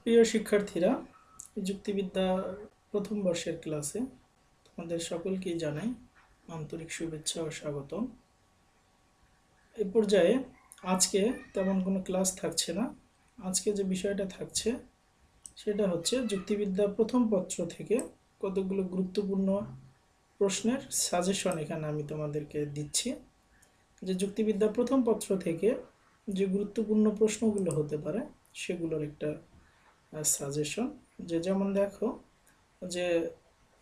প্রিয় শিক্ষার্থীরা, যুক্তিবিদ্যা প্রথম বর্ষের ক্লাসে তোমাদের সকলকেই জানাই আন্তরিক শুভেচ্ছা ও স্বাগতম। এ পর্যায়ে আজকে তেমন কোনো ক্লাস থাকছে না। আজকে যে বিষয়টা থাকছে সেটা হচ্ছে যুক্তিবিদ্যা প্রথম পত্র থেকে কতগুলো গুরুত্বপূর্ণ প্রশ্নের সাজেশন এখানে আমি তোমাদেরকে দিচ্ছি। যে যুক্তিবিদ্যা প্রথম পত্র থেকে যে গুরুত্বপূর্ণ প্রশ্নগুলো হতে পারে সেগুলোর একটা সাজেশন। যেমন দেখো, যে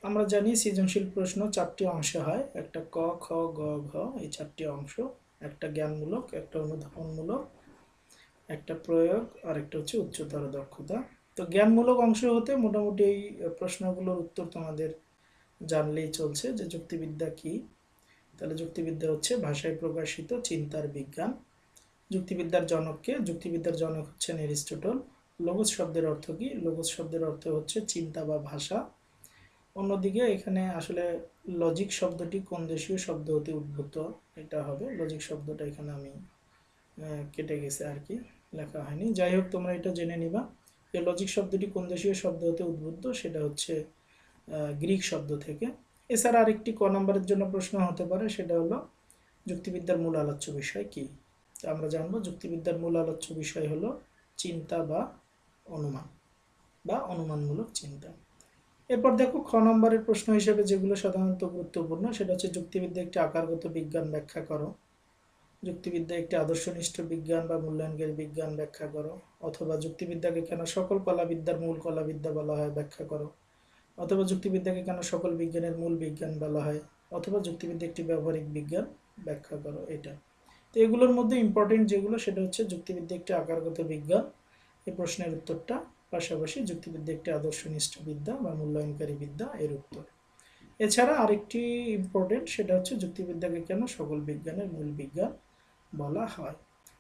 আমরা জানি সৃজনশীল প্রশ্ন চারটি অংশে হয়, একটা ক, খ, গ, ঘ, এই চারটি অংশ। একটা জ্ঞানমূলক, একটা অনুধাবনমূলক, একটা প্রয়োগ, আর একটা হচ্ছে উচ্চতর দক্ষতা। তো জ্ঞানমূলক অংশ হতে মোটামুটি এই প্রশ্নগুলোর উত্তর তোমাদের জানলেই চলছে। যে যুক্তিবিদ্যা কি, তাহলে যুক্তিবিদ্যা হচ্ছে ভাষায় প্রকাশিত চিন্তার বিজ্ঞান। যুক্তিবিদ্যার জনককে, যুক্তিবিদ্যার জনক হচ্ছেন এরিস্টটল। লোগোস শব্দের অর্থ কি? লোগোস শব্দের অর্থ হচ্ছে চিন্তা বা ভাষা। অন্যদিকে এখানে আসলে লজিক শব্দটি কোন দেশীয় শব্দ হতে উদ্ভূত, এটা হবে। লজিক শব্দটা এখানে আমি কেটে গেছে আর কি, লেখা হয়নি। যাই হোক, তোমরা এটা জেনে নিবা যে লজিক শব্দটি কোন দেশীয় শব্দ হতে উদ্ভূত, সেটা হচ্ছে গ্রিক শব্দ থেকে। এছাড়া আরেকটি ক নম্বরের জন্য প্রশ্ন হতে পারে, সেটা হলো যুক্তিবিদ্যার মূল আলোচ্য বিষয় কি। তো আমরা জানবো যুক্তিবিদ্যার মূল আলোচ্য বিষয় হলো চিন্তা বা অনুমান বা অনুমানমূলক চিন্তা। এরপর দেখো, খ নম্বরের প্রশ্ন হিসেবে যেগুলো সাধারণত গুরুত্বপূর্ণ, সেটা হচ্ছে যুক্তিবিদ্যা একটি আকারগত বিজ্ঞান, ব্যাখ্যা করো। যুক্তিবিদ্যা একটি আদর্শনিষ্ঠ বিজ্ঞান বা মূল্যায়নকারী বিজ্ঞান, ব্যাখ্যা করো। অথবা যুক্তিবিদ্যাকে কেন সকল কলাবিদ্যার মূল কলাবিদ্যা বলা হয়, ব্যাখ্যা করো। অথবা যুক্তিবিদ্যাকে কেন সকল বিজ্ঞানের মূল বিজ্ঞান বলা হয়। অথবা যুক্তিবিদ্যা একটি ব্যবহারিক বিজ্ঞান, ব্যাখ্যা করো। এটা তো এগুলোর মধ্যে ইম্পর্টেন্ট যেগুলো, সেটা হচ্ছে যুক্তিবিদ্যা একটি আকারগত বিজ্ঞান, এই প্রশ্নের উত্তরটা। পাশাপাশি যুক্তিবিদ্যা একটি আদর্শনিষ্ঠ বিদ্যা বা মূল্যায়নকারী বিদ্যা, এর উত্তর। এছাড়া আরেকটি ইম্পর্টেন্ট, সেটা হচ্ছে যুক্তিবিদ্যাকে কেন সকল বিজ্ঞানের মূল বিজ্ঞান বলা হয়।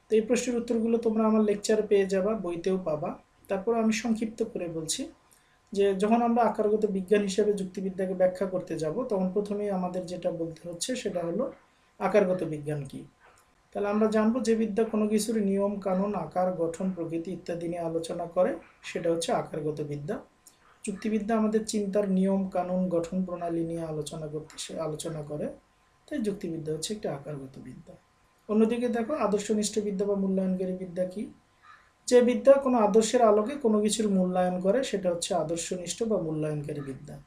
তো এই প্রশ্নের উত্তরগুলো তোমরা আমার লেকচারে পেয়ে যাবা, বইতেও পাবা। তারপর আমি সংক্ষিপ্ত করে বলছি যে যখন আমরা আকারগত বিজ্ঞান হিসেবে যুক্তিবিদ্যাকে ব্যাখ্যা করতে যাব, তখন প্রথমেই আমাদের যেটা বলতে হচ্ছে সেটা হলো আকারগত বিজ্ঞান কি। তাহলে আমরা জানবো যে বিদ্যা কোনো কিছুর নিয়ম কানুন, আকার, গঠন, প্রকৃতি ইত্যাদি নিয়ে আলোচনা করে, সেটা হচ্ছে আকারগত বিদ্যা। যুক্তিবিদ্যা আমাদের চিন্তার নিয়ম কানুন, গঠন প্রণালী নিয়ে আলোচনা করে, তাই যুক্তিবিদ্যা হচ্ছে একটি আকারগত বিদ্যা। অন্যদিকে দেখো, আদর্শনিষ্ঠ বিদ্যা বা মূল্যায়নকারী বিদ্যা কি। যে বিদ্যা কোনো আদর্শের আলোকে কোনো কিছুর মূল্যায়ন করে, সেটা হচ্ছে আদর্শনিষ্ঠ বা মূল্যায়নকারী বিদ্যা।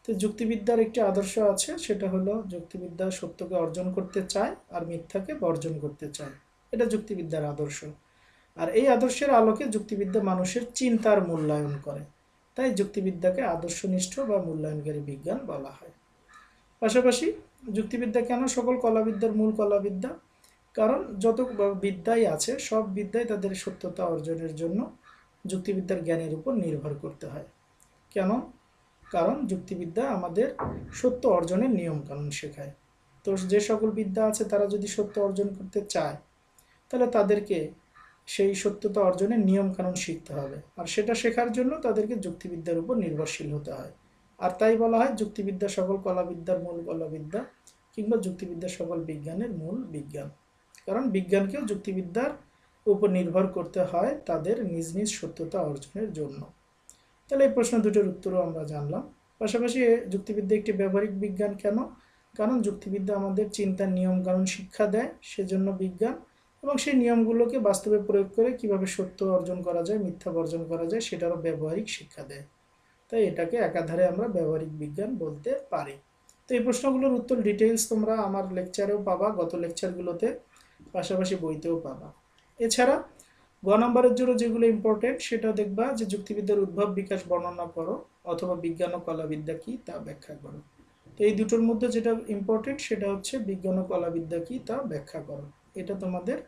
তো যুক্তিবিদ্যার একটি আদর্শ আছে, সেটা হলো যুক্তিবিদ্যা সত্যকে অর্জন করতে চায় আর মিথ্যাকে বর্জন করতে চায়। এটা যুক্তিবিদ্যার আদর্শ। আর এই আদর্শের আলোকে যুক্তিবিদ্যা মানুষের চিন্তার মূল্যায়ন করে, তাই যুক্তিবিদ্যাকে আদর্শনিষ্ঠ বা মূল্যায়নকারী বিজ্ঞান বলা হয়। পাশাপাশি যুক্তিবিদ্যা কেন সকল কলাবিদ্যার মূল কলাবিদ্যা? কারণ যত বিদ্যাই আছে, সব বিদ্যাই তাদের সত্যতা অর্জনের জন্য যুক্তিবিদ্যার জ্ঞানের উপর নির্ভর করতে হয়। কেন? কারণ যুক্তিবিদ্যা আমাদের সত্য অর্জনের নিয়মকানুন শেখায়। তো যে সকল বিদ্যা আছে, তারা যদি সত্য অর্জন করতে চায়, তাহলে তাদেরকে সেই সত্যতা অর্জনের নিয়মকানুন শিখতে হবে। আর সেটা শেখার জন্য তাদেরকে যুক্তিবিদ্যার উপর নির্ভরশীল হতে হয়। আর তাই বলা হয় যুক্তিবিদ্যা সকল কলাবিদ্যার মূল কলাবিদ্যা, কিংবা যুক্তিবিদ্যা সকল বিজ্ঞানের মূল বিজ্ঞান। কারণ বিজ্ঞানকেও যুক্তিবিদ্যার উপর নির্ভর করতে হয় তাদের নিজ নিজ সত্যতা অর্জনের জন্য। তাহলে এই প্রশ্ন দুটোর উত্তরও আমরা জানলাম। পাশাপাশি যুক্তিবিদ্যা একটি ব্যবহারিক বিজ্ঞান কেন? কারণ যুক্তিবিদ্যা আমাদের চিন্তার নিয়ম কানুন শিক্ষা দেয়, সেজন্য বিজ্ঞান। এবং সেই নিয়মগুলোকে বাস্তবে প্রয়োগ করে কিভাবে সত্য অর্জন করা যায়, মিথ্যা বর্জন করা যায়, সেটারও ব্যবহারিক শিক্ষা দেয়। তাই এটাকে একাধারে আমরা ব্যবহারিক বিজ্ঞান বলতে পারি। তো এই প্রশ্নগুলোর উত্তর ডিটেইলস তোমরা আমার লেকচারেও পাবা, গত লেকচারগুলোতে, পাশাপাশি বইতেও পাবা। এছাড়া গ নম্বরের জন্য যেগুলো ইম্পর্টেন্ট, সেটা দেখবা যে যুক্তিবিদ্যার উদ্ভব বিকাশ বর্ণনা করো, অথবা বিজ্ঞান ও কলাবিদ্যা কি তা ব্যাখ্যা করো। তো এই দুটোর মধ্যে যেটা ইম্পর্টেন্ট, সেটা হচ্ছে বিজ্ঞান ও কলাবিদ্যা কি তা ব্যাখ্যা করো। এটা তোমাদের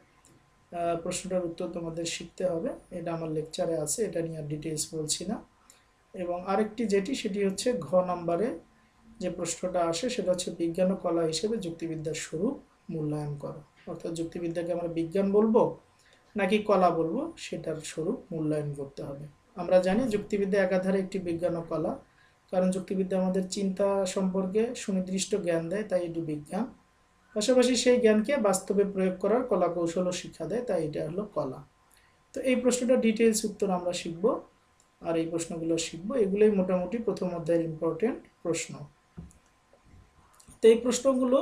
প্রশ্নটার উত্তর তোমাদের শিখতে হবে। এটা আমার লেকচারে আছে, এটা নিয়ে আর ডিটেলস বলছি না। এবং আরেকটি সেটি হচ্ছে ঘ নম্বরে যে প্রশ্নটা আসে, সেটা হচ্ছে বিজ্ঞান ও কলা হিসেবে যুক্তিবিদ্যার স্বরূপ মূল্যায়ন করো। অর্থাৎ যুক্তিবিদ্যাকে আমরা বিজ্ঞান বলবো নাকি কলা বলবো, সেটার স্বরূপ মূল্যায়ন করতে হবে। আমরা জানি যুক্তিবিদ্যা একাধারে একটি বিজ্ঞান ও কলা। কারণ যুক্তিবিদ্যা আমাদের চিন্তা সম্পর্কে সুনির্দিষ্ট জ্ঞান দেয়, তাই এটি বিজ্ঞান। পাশাপাশি সেই জ্ঞানকে বাস্তবে প্রয়োগ করার কলা কৌশলও শিক্ষা দেয়, তাই এটা হলো কলা। তো এই প্রশ্নটা ডিটেলস উত্তর আমরা শিখব। আর এই প্রশ্নগুলো শিখবো। এগুলোই মোটামুটি প্রথম অধ্যায়ের ইম্পর্টেন্ট প্রশ্ন। তো এই প্রশ্নগুলো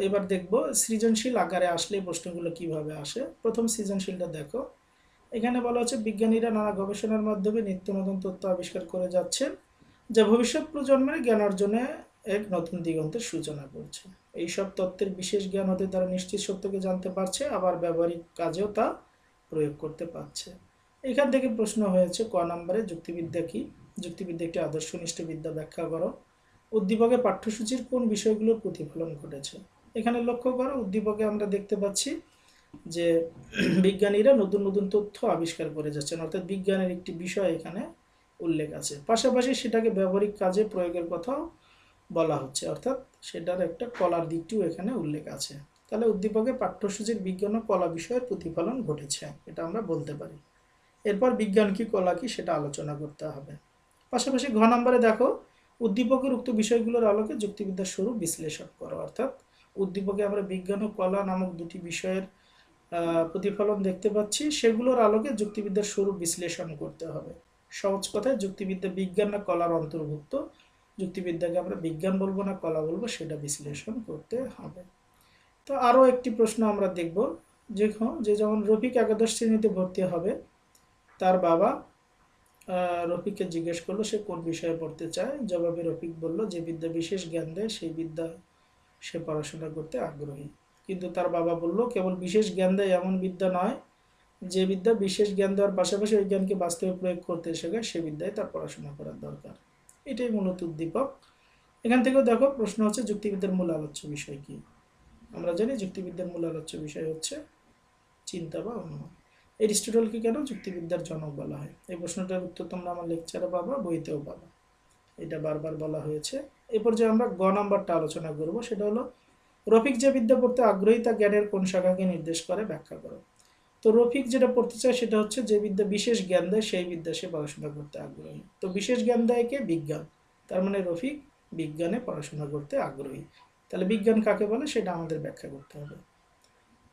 এবার দেখব সৃজনশীল আকারে আসলে এই প্রশ্নগুলো কিভাবে আসে। প্রথম সৃজনশীলটা দেখো, এখানে বলা হচ্ছে বিজ্ঞানীরা নানা গবেষণার মাধ্যমে নিত্য নতুন তথ্য আবিষ্কার করে যাচ্ছেন, যা ভবিষ্যৎ প্রজন্মের জ্ঞান অর্জনে এক নতুন দিগন্তের সূচনা করছে। এইসব তত্ত্বের বিশেষ জ্ঞান হতে তারা নিশ্চিত সত্যকে জানতে পারছে, আবার ব্যবহারিক কাজেও তা প্রয়োগ করতে পারছে। এখান থেকে প্রশ্ন হয়েছে ক নম্বরে, যুক্তিবিদ্যা কি? যুক্তিবিদ্যা একটি আদর্শনিষ্ঠ বিদ্যা, ব্যাখ্যা করো। উদ্দীপকে পাঠ্যসূচির কোন বিষয়গুলোর প্রতিফলন ঘটেছে? এখানে লক্ষ্য করো, উদ্দীপকে আমরা দেখতে পাচ্ছি যে বিজ্ঞানীরা নতুন নতুন তথ্য আবিষ্কার করে যাচ্ছেন, অর্থাৎ বিজ্ঞানের একটি বিষয় এখানে উল্লেখ আছে। পাশাপাশি সেটাকে ব্যবহারিক কাজে প্রয়োগের কথাও বলা হচ্ছে, অর্থাৎ সেটার একটা কলার দিকটিও এখানে উল্লেখ আছে। তাহলে উদ্দীপকে পাঠ্যসূচির বিজ্ঞান ও কলা বিষয়ের প্রতিফলন ঘটেছে, এটা আমরা বলতে পারি। এরপর বিজ্ঞান কি কলা কি সেটা আলোচনা করতে হবে। পাশাপাশি ঘ নম্বরে দেখো, উদ্দীপকের উক্ত বিষয়গুলোর আলোকে যুক্তিবিদ্যার স্বরূপ বিশ্লেষণ করো। অর্থাৎ উদ্দীপকে আমরা বিজ্ঞান ও কলা নামক দুটি বিষয়ের প্রতিফলন দেখতে পাচ্ছি, সেগুলোর আলোকে যুক্তিবিদ্যার স্বরূপ বিশ্লেষণ করতে হবে। সহজ কথায় যুক্তিবিদ্যা বিজ্ঞান না কলার অন্তর্ভুক্ত, যুক্তিবিদ্যাকে আমরা বিজ্ঞান বলবো না কলা বলবো সেটা বিশ্লেষণ করতে হবে। তো আরও একটি প্রশ্ন আমরা দেখব, যে যেমন রফিক একাদশ শ্রেণীতে ভর্তি হবে, তার বাবা রফিককে জিজ্ঞেস করলো সে কোন বিষয়ে পড়তে চায়। জবাবে রফিক বলল যে বিদ্যা বিশেষ জ্ঞান দেয় সেই বিদ্যা সে পড়াশোনা করতে আগ্রহী। কিন্তু তার বাবা বলল কেবল বিশেষ জ্ঞান দেয় এমন বিদ্যা নয়, যে বিদ্যা বিশেষ জ্ঞান দেওয়ার পাশাপাশি ওই জ্ঞানকে বাস্তবে প্রয়োগ করতে শেখায় সে বিদ্যায় তার পড়াশোনা করার দরকার। এটাই মূলত উদ্দীপক। এখান থেকেও দেখো প্রশ্ন হচ্ছে যুক্তিবিদ্যার মূল আলোচ্য বিষয় কি? আমরা জানি যুক্তিবিদ্যার মূল আলোচ্য বিষয় হচ্ছে চিন্তা বা অনুমান। এরিস্টটলকে কেন যুক্তিবিদ্যার জনক বলা হয়? এই প্রশ্নটার উত্তর তোমরা আমার লেকচারে পাবা, বইতেও পাবা, এটা বারবার বলা হয়েছে। এরপর যে আমরা গ নাম্বারটা আলোচনা করব সেটা হলো, রফিক যে বিদ্যা পড়তে আগ্রহী তা জ্ঞানের কোন শাখাকে নির্দেশ করে, ব্যাখ্যা করো। তো রফিক যেটা পড়তে চায় সেটা হচ্ছে যে বিদ্যা বিশেষ জ্ঞান দেয় সেই বিদ্যা সে পড়াশোনা করতে আগ্রহী। তো বিশেষ জ্ঞান দেয় কে? বিজ্ঞান। তার মানে রফিক বিজ্ঞানে পড়াশোনা করতে আগ্রহী। তাহলে বিজ্ঞান কাকে বলে সেটা আমাদের ব্যাখ্যা করতে হবে।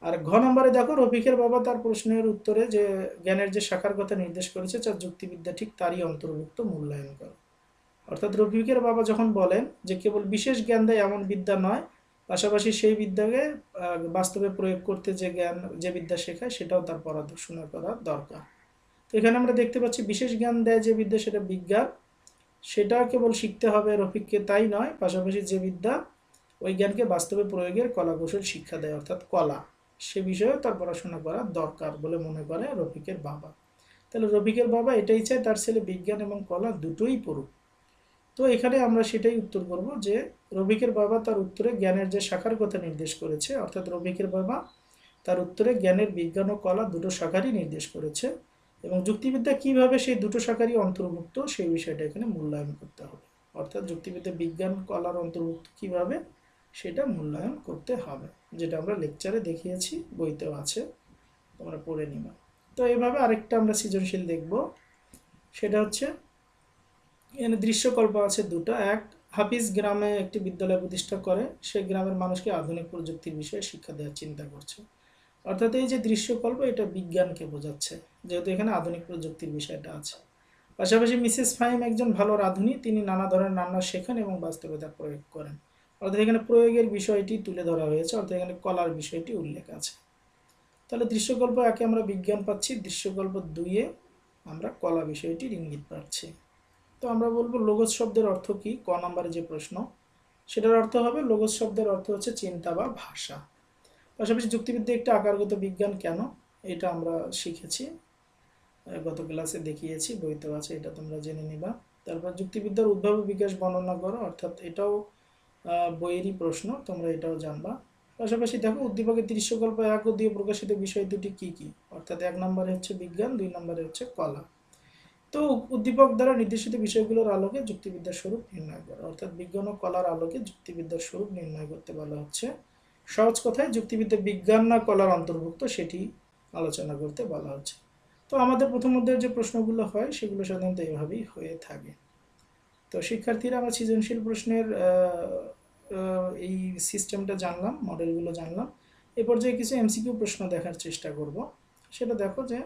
আর ঘ নম্বরে দেখো, রফিকের বাবা তার প্রশ্নের উত্তরে যে জ্ঞানের যে শাখার কথা নির্দেশ করেছে যার যুক্তিবিদ্যা ঠিক তারই অন্তর্ভুক্ত মূল্যায়ন করো। অর্থাৎ রফিকের বাবা যখন বলেন যে কেবল বিশেষ জ্ঞান দেয় এমন বিদ্যা নয়, পাশাপাশি সেই বিদ্যাকে বাস্তবে প্রয়োগ করতে যে জ্ঞান যে বিদ্যা শেখায় সেটাও তার পড়াশোনা করার দরকার। তো এখানে আমরা দেখতে পাচ্ছি বিশেষ জ্ঞান দেয় যে বিদ্যা সেটা বিজ্ঞান, সেটা কেবল শিখতে হবে রফিককে তাই নয়, পাশাপাশি যে বিদ্যা ওই জ্ঞানকে বাস্তবে প্রয়োগের কলা কৌশল শিক্ষা দেয় অর্থাৎ কলা, সে বিষয়েও তার পড়াশোনা করা দরকার বলে মনে করে রফিকের বাবা। তাহলে রফিকের বাবা এটাই চায় তার ছেলে বিজ্ঞান এবং কলা দুটোই পড়ুক। তো এখানে আমরা সেটাই উত্তর করব যে রফিকের বাবা তার উত্তরে জ্ঞানের যে শাখার কথা নির্দেশ করেছে, অর্থাৎ রফিকের বাবা তার উত্তরে জ্ঞানের বিজ্ঞান ও কলা দুটো শাখারই নির্দেশ করেছে, এবং যুক্তিবিদ্যা কিভাবে সেই দুটো শাখারই অন্তর্ভুক্ত সেই বিষয়টা এখানে মূল্যায়ন করতে হবে। অর্থাৎ যুক্তিবিদ্যা বিজ্ঞান কলার অন্তর্ভুক্ত কিভাবে সেটা মূল্যায়ন করতে হবে, যেটা আমরা লেকচারে দেখিয়েছি, বইতেও আছে, তোমরা পড়ে নিবা। তো এইভাবে আরেকটা আমরা সৃজনশীল দেখব, সেটা হচ্ছে এখানে দৃশ্যকল্প আছে দুটো। এক, হাফিজ গ্রামে একটি বিদ্যালয় প্রতিষ্ঠা করে, সে গ্রামের মানুষকে আধুনিক প্রযুক্তির বিষয়ে শিক্ষা দেওয়ার চিন্তা করছে। অর্থাৎ এই যে দৃশ্যকল্প এটা বিজ্ঞানকে বোঝাচ্ছে, যেহেতু এখানে আধুনিক প্রযুক্তির বিষয়টা আছে। পাশাপাশি মিসেস ফাহিম একজন ভালো রাঁধুনি, তিনি নানা ধরনের রান্না শেখেন এবং বাস্তবে তা প্রয়োগ করেন। অর্থাৎ এখানে প্রয়োগের বিষয়টি তুলে ধরা হয়েছে, অর্থাৎ এখানে কলার বিষয়টি উল্লেখ আছে। তাহলে দৃশ্যকল্প একে আমরা বিজ্ঞান পাচ্ছি, দৃশ্যকল্প দুইয়ে আমরা কলা বিষয়টির ইঙ্গিত পাচ্ছি। তো আমরা বলবো লোগোস শব্দের অর্থ কি? ক নম্বরে যে প্রশ্ন, সেটার অর্থ হবে লোগোস শব্দের অর্থ হচ্ছে চিন্তা বা ভাষা। পাশাপাশি যুক্তিবিদ্যা একটা আকারগত বিজ্ঞান কেন, এটা আমরা শিখেছি, গত ক্লাসে দেখিয়েছি, বইতেও আছে, এটা তোমরা জেনে নিবা। তারপর যুক্তিবিদ্যার উদ্ভব ও বিকাশ বর্ণনা করো, অর্থাৎ এটাও বইয়েরই প্রশ্ন, তোমরা এটাও জানবা। পাশাপাশি দেখো উদ্দীপকের দৃশ্যকল্প এক ও দুই প্রকাশিত বিষয় দুটি কি কি, অর্থাৎ এক নম্বরে হচ্ছে বিজ্ঞান, দুই নম্বরে হচ্ছে কলা। তো উদ্দীপক দ্বারা নির্দেশিত বিষয়গুলোর আলোকে যুক্তিবিদ্যার স্বরূপ নির্ণয় করা, অর্থাৎ বিজ্ঞান ও কলার আলোকে যুক্তিবিদ্যার স্বরূপ নির্ণয় করতে বলা হচ্ছে। সহজ কথায় যুক্তিবিদ্যা বিজ্ঞান না কলার অন্তর্ভুক্ত সেটি আলোচনা করতে বলা হচ্ছে। তো আমাদের প্রথম অধ্যায়ের যে প্রশ্নগুলো হয় সেগুলো সাধারণত এইভাবেই হয়ে থাকে। তো শিক্ষার্থীরা আমরা সৃজনশীল প্রশ্নের এই সিস্টেমটা জানলাম, মডেলগুলো জানলাম। এ পর্যায়ে কিছু এমসিকিউ প্রশ্ন দেখার চেষ্টা করব। সেটা দেখো যে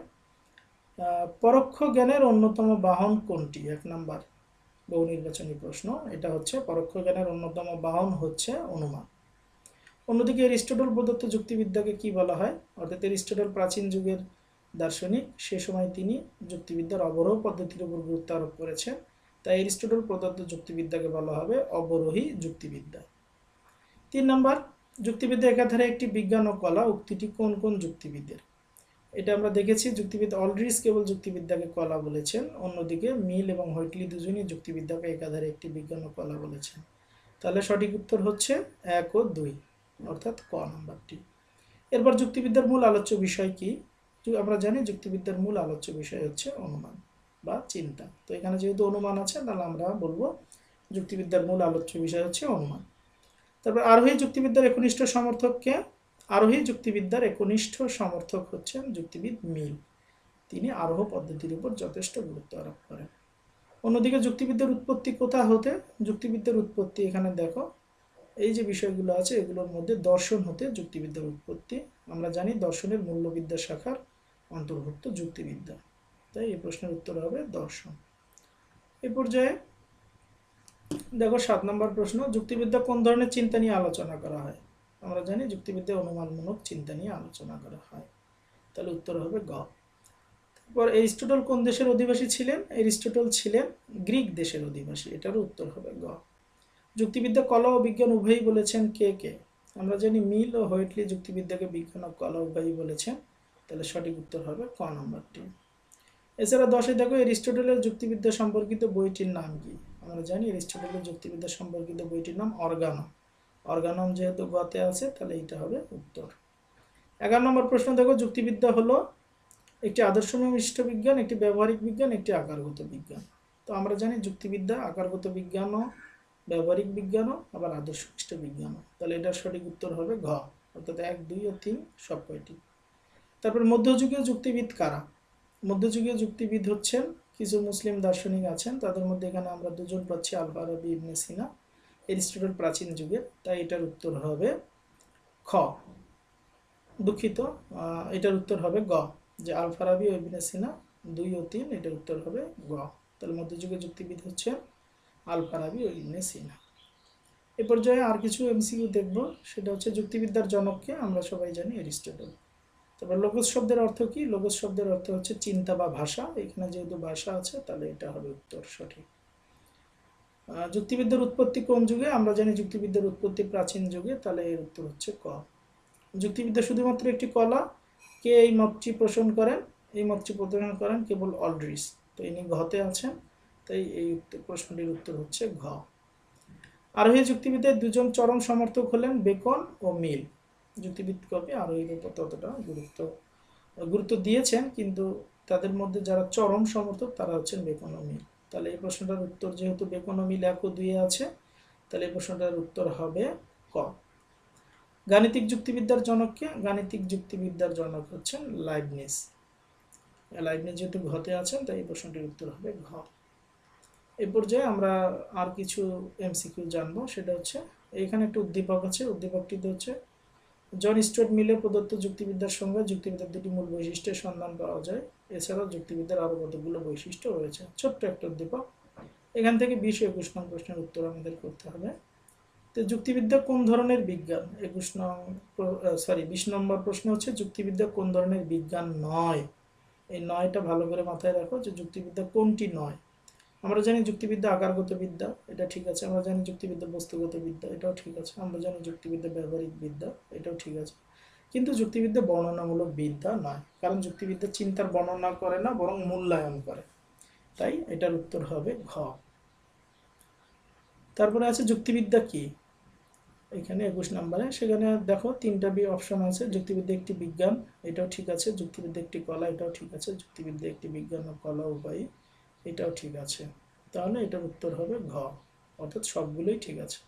পরোক্ষ জ্ঞানের অন্যতম বাহন কোনটি? 1 নাম্বার বহু নির্বাচনী প্রশ্ন। এটা হচ্ছে পরোক্ষ জ্ঞানের অন্যতম বাহন হচ্ছে অনুমান। অন্যদিকে এরিস্টটল প্রদত্ত যুক্তিবিদ্যাকে কি বলা হয়? অর্থাৎ এরিস্টটল প্রাচীন যুগের দার্শনিক, সে সময় তিনি যুক্তিবিদ্যার অবরোহ পদ্ধতির উপর গুরুত্ব আরোপ করেছেন, তাই এরিস্টটল প্রদত্ত যুক্তিবিদ্যাকে বলা হবে অবরোহী যুক্তিবিদ্যা। 3 নাম্বার, যুক্তিবিদ্যা একাধারে একটি বিজ্ঞান ও কলা, উক্তিটি কোন কোন যুক্তিবিদের? এটা আমরা দেখেছি, যুক্তিবিদ অলড্রিস কেবল যুক্তিবিদ্যাকে কলা বলেছেন, অন্যদিকে মিল এবং হোয়াইটলি দুজনই যুক্তিবিদ্যাকে একাধারে একটি বিজ্ঞান ও কলা বলেছেন। তাহলে সঠিক উত্তর হচ্ছে 1 ও 2, অর্থাৎ ক নাম্বারটি। এরপর যুক্তিবিদ্যার মূল আলোচ্য বিষয় কি? আমরা জানি যুক্তিবিদ্যার মূল আলোচ্য বিষয় হচ্ছে অনুমান বা চিন্তা। তো এখানে যেহেতু অনুমান আছে, তাহলে আমরা বলবো যুক্তিবিদ্যার মূল আলোচ্য বিষয় হচ্ছে অনুমান। তারপর আরোহী যুক্তিবিদ্যার একনিষ্ঠ সমর্থক কে? আরোহী যুক্তিবিদ্যার একনিষ্ঠ সমর্থক হচ্ছেন যুক্তিবিদ মিল। তিনি আরোহ পদ্ধতির উপর যথেষ্ট গুরুত্ব আরোপ করেন। অন্যদিকে যুক্তিবিদ্যার উৎপত্তি কোথা হতে? যুক্তিবিদ্যার উৎপত্তি এখানে দেখো, এই যে বিষয়গুলো আছে এগুলোর মধ্যে দর্শন হতে যুক্তিবিদ্যার উৎপত্তি। আমরা জানি দর্শনের মূল্যবিদ্যা শাখার অন্তর্ভুক্ত যুক্তিবিদ্যা, তাই এই প্রশ্নের উত্তর হবে দর্শন। এই পর্যায়ে দেখো 7 নম্বর প্রশ্ন, যুক্তিবিদ্যা কোন ধরনের চিন্তা নিয়ে আলোচনা করা হয়? আমরা জানি যুক্তিবিদ্যা অনুমানমূলক চিন্তা নিয়ে আলোচনা করা হয়, তাহলে উত্তর হবে গ। তারপর এরিস্টটল কোন দেশের অধিবাসী ছিলেন? এরিস্টটল ছিলেন গ্রিক দেশের অধিবাসী, এটারও উত্তর হবে গ। যুক্তিবিদ্যা কলা ও বিজ্ঞান উভয়ই বলেছেন কে কে? আমরা জানি মিল ও হোয়াইটলি যুক্তিবিদ্যাকে বিজ্ঞান ও কলা উভয়ই বলেছেন, তাহলে সঠিক উত্তর হবে ক নম্বরটি। এছাড়া 10-এ দেখো, এরিস্টটলের যুক্তিবিদ্যা সম্পর্কিত বইটির নাম কি? আমরা জানি এরিস্টটলের যুক্তিবিদ্যা সম্পর্কিত বইটির নাম অর্গানম। অর্গানম যেহেতু গতে আছে, তাহলে এটা হবে উত্তর। 11 নম্বর প্রশ্ন দেখো, যুক্তিবিদ্যা হলো একটি আদর্শনিষ্ঠ বিজ্ঞান, একটি ব্যবহারিক বিজ্ঞান, একটি আকারগত বিজ্ঞান। তো আমরা জানি যুক্তিবিদ্যা আকারগত বিজ্ঞানও, ব্যবহারিক বিজ্ঞানও, আবার আদর্শনিষ্ঠ বিজ্ঞানও, তাহলে এটার সঠিক উত্তর হবে ঘ, অর্থাৎ 1, 2 ও 3 সব কয়টি। তারপর মধ্যযুগীয় যুক্তিবিদ কারা? মধ্যযুগীয় যুক্তিবিদ হচ্ছেন কিছু মুসলিম দার্শনিক আছেন, তাদের মধ্যে এখানে আমরা দুজন পাচ্ছি, আল-ফারাবি, ইবনে সিনা, এরিস্টটল প্রাচীন যুগের, তাই এটার উত্তর হবে খ। দুঃখিত, এটার উত্তর হবে গ, যে আল-ফারাবি ও ইবনে সিনা 2 ও 3, এটার উত্তর হবে গ। তাহলে মধ্যযুগীয় যুক্তিবিদ হচ্ছে আল-ফারাবি ও ইবনে সিনা। এ পর্যায়ে আর কিছু এমসিকিউ দেখব, সেটা হচ্ছে যুক্তিবিদ্যার জনককে? আমরা সবাই জানি এরিস্টটল। তারপর লোগোস শব্দের অর্থ কি? লোগোস শব্দের অর্থ হচ্ছে চিন্তা বা ভাষা, এখানে যেহেতু ভাষা আছে, তাহলে এটা হবে উত্তর সঠিক। যুক্তিবিদ্যার উৎপত্তি কোন যুগে? আমরা জানি যুক্তিবিদ্যার উৎপত্তি প্রাচীন যুগে, তাহলে এর উত্তর হচ্ছে ক। যুক্তিবিদ্যা শুধুমাত্র একটি কলা, কে এই মতটি পোষণ করেন? এই মতটি পোষণ করেন কেবল অলড্রিস, তো ইনি ঘতে আছেন, তাই এই প্রশ্নটির উত্তর হচ্ছে ঘ। আরোহী যুক্তিবিদ্যার দুজন চরম সমর্থক হলেন বেকন ও মিল। যুক্তিবিদ কবি আরোহীর উপর ততটা গুরুত্ব দিয়েছেন, কিন্তু তাদের মধ্যে যারা চরম সমর্থক তারা হচ্ছেন বেকন ও মিল। তাহলে এই প্রশ্নটার উত্তর, যেহেতু বেকন ও মিল 1 ও 2 আছে, তাহলে এই প্রশ্নটার উত্তর হবে ক। গাণিতিক যুক্তিবিদ্যার জনককে? গাণিতিক যুক্তিবিদ্যার জনক হচ্ছেন লাইবনিজ। লাইবনিজ যেহেতু ঘতে আছেন, তাই এই প্রশ্নটির উত্তর হবে ঘ। এই পর্যায়ে আমরা আর কিছু এমসিকিউ জানবো, সেটা হচ্ছে এখানে একটা উদ্দীপক আছে, উদ্দীপকটিতে হচ্ছে জন স্টুয়ার্ট মিলের প্রদত্ত যুক্তিবিদ্যার সঙ্গে যুক্তিবিদ্যার দুটি মূল বৈশিষ্ট্যের সন্ধান পাওয়া যায়, এছাড়াও যুক্তিবিদ্যার আরও কতগুলো বৈশিষ্ট্য রয়েছে। ছোট্ট একটা উদ্দীপক, এখান থেকে 20-21 নং প্রশ্নের উত্তর আমাদের করতে হবে। তো যুক্তিবিদ্যা কোন ধরনের বিজ্ঞান? 20 নম্বর প্রশ্ন হচ্ছে যুক্তিবিদ্যা কোন ধরনের বিজ্ঞান নয়? এই নয়টা ভালো করে মাথায় রাখো, যে যুক্তিবিদ্যা কোনটি নয়। আমরা জানি যুক্তিবিদ্যা আকারগত বিদ্যা, এটা ঠিক আছে। আমরা জানি যুক্তিবিদ্যা বস্তুগত বিদ্যা, এটাও ঠিক আছে। আমরা জানি যুক্তিবিদ্যা ব্যবহারিক বিদ্যা, এটাও ঠিক আছে। কিন্তু যুক্তিবিদ্যা বর্ণনামূলক বিদ্যা নয়, কারণ যুক্তিবিদ্যা চিন্তার বর্ণনা করে না, বরং মূল্যায়ন করে, তাই এটার উত্তর হবে ঘ। তারপরে আছে যুক্তিবিদ্যা কি? এখানে 21 নম্বরে, সেখানে দেখো 3টা বি অপশন আছে। যুক্তিবিদ্যা একটি বিজ্ঞান, এটাও ঠিক আছে। যুক্তিবিদ্যা একটি কলা, এটাও ঠিক আছে। যুক্তিবিদ্যা একটি বিজ্ঞান ও কলা উভয়ই, এটাও ঠিক আছে। তাহলে এটার উত্তর হবে ঘ, অর্থাৎ সবগুলোই ঠিক আছে।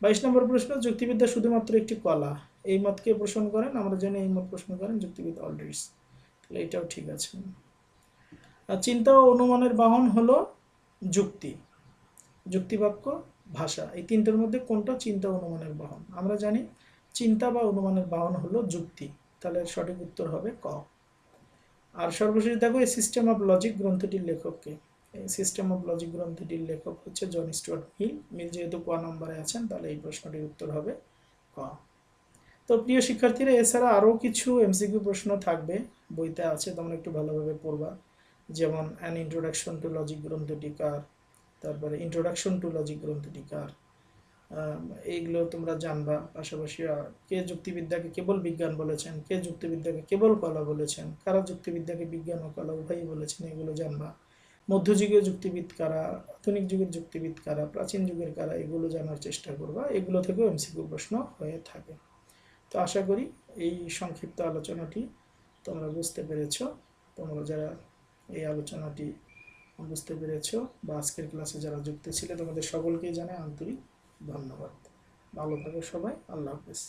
22 নম্বর প্রশ্ন, যুক্তিবিদ্যা শুধুমাত্র একটি কলা, এই মতকে পোষণ করেন? আমরা জানি এই মত পোষণ করেন যুক্তিবিদ অলড্রিস, তাহলে এটাও ঠিক আছে। আর চিন্তা ও অনুমানের বাহন হলো যুক্তি, যুক্তিবাক্য, ভাষা, এই 3টার মধ্যে কোনটা চিন্তা অনুমানের বাহন? আমরা জানি চিন্তা বা অনুমানের বাহন হলো যুক্তি, তাহলে সঠিক উত্তর হবে ক। আর সর্বশেষ দেখো এই সিস্টেম অফ লজিক গ্রন্থটির লেখককে। এই সিস্টেম অফ লজিক গ্রন্থটির লেখক হচ্ছে জন স্টুয়ার্ট মিল। মিল যেহেতু ক নম্বরে আছেন, তাহলে এই প্রশ্নটির উত্তর হবে ক। তো প্রিয় শিক্ষার্থীরা, এছাড়া আরও কিছু এমসিকিউ প্রশ্ন থাকবে, বইতে আছে, তোমরা একটু ভালোভাবে পড়বা। যেমন অ্যান ইন্ট্রোডাকশন টু লজিক গ্রন্থটি কার, তারপরে ইন্ট্রোডাকশন টু লজিক গ্রন্থটি কার, এইগুলো তোমরা জানবা। পাশাপাশি কে যুক্তিবিদ্যাকে কেবল বিজ্ঞান বলেছেন, কে যুক্তিবিদ্যাকে কেবল কলা বলেছেন, কারা যুক্তিবিদ্যাকে বিজ্ঞান ও কলা উভয়ই বলেছেন, এগুলো জানবা। মধ্যযুগীয় যুক্তিবিদ কারা, আধুনিক যুগের যুক্তিবিদ কারা, প্রাচীন যুগের কারা, এগুলো জানার চেষ্টা করবা। এগুলো থেকেও এমসিকিউ প্রশ্ন হয়ে থাকে। তো আশা করি এই সংক্ষিপ্ত আলোচনাটি তোমরা বুঝতে পেরেছ। তোমরা যারা এই আলোচনাটি বুঝতে পেরেছ বা আজকের ক্লাসে যারা যুক্ত ছিলে, তোমাদের সকলকেই জানাই আন্তরিক ধন্যবাদ। ভালো থাকো সবাই, আল্লাহ হাফেজ।